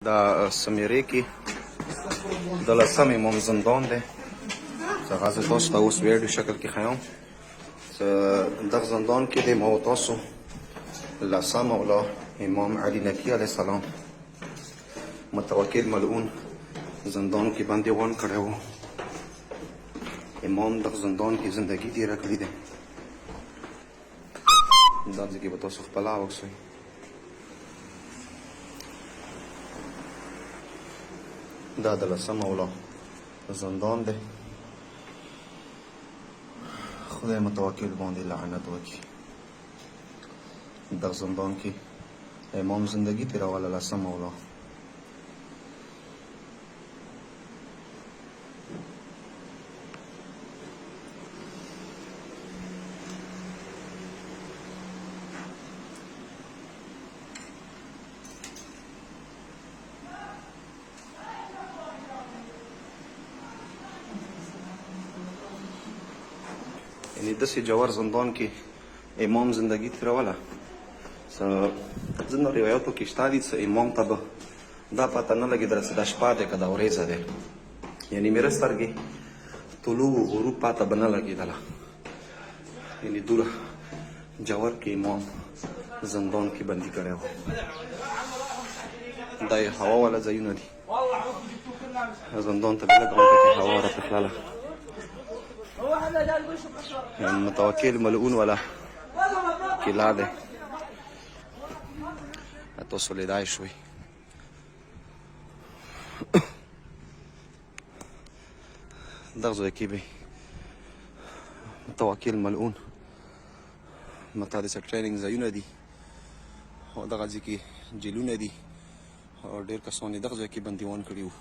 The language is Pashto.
دا سمیرې کې د لسم امام زندان دی. څنګه زه تاسو ته اوس ویډیو شکل کې ښیم. دغه زندان کې دی ما و تاسو لسم مولا امام علي نبي علیه السلام متوکل ملعون زندان کې بندیوان کړی و. امام دغه زندان کې زندگی تېره کړې ده. دا ځای کې به تاسو خپله وکسئ. دا د لسم مولا زندان دی. خدای متوکل باندې لعنت وکړي. دغه زندان کې امام زندگی تېروله لسم مولا. یعنې داسې جوار زندان کې امام زندگی تېروله. ځینو روایاتو کې شته دي چې امام ته به دا پته نه لګېدله چې دا شپه دی که دا ورځ دی. یعنې میره سترګې طلوع و غروب پته به نه لګېدله. یعنې دوره جوار کې امام زندان کې بندي کړی و. دا یې هوا والا ځایونه دي. زندان ته بله ګرانته کې هوا راته تلله. متوکل ملعون والا کلا دی. تاسو لیدای شوئ. دغه ځای کې به متوکل ملعون مته داسې ټریننګ ځایونه دي او دغه ځای کې جیلونه دي او ډېر کسان یې دغه ځای کې بندیوان کړي وو.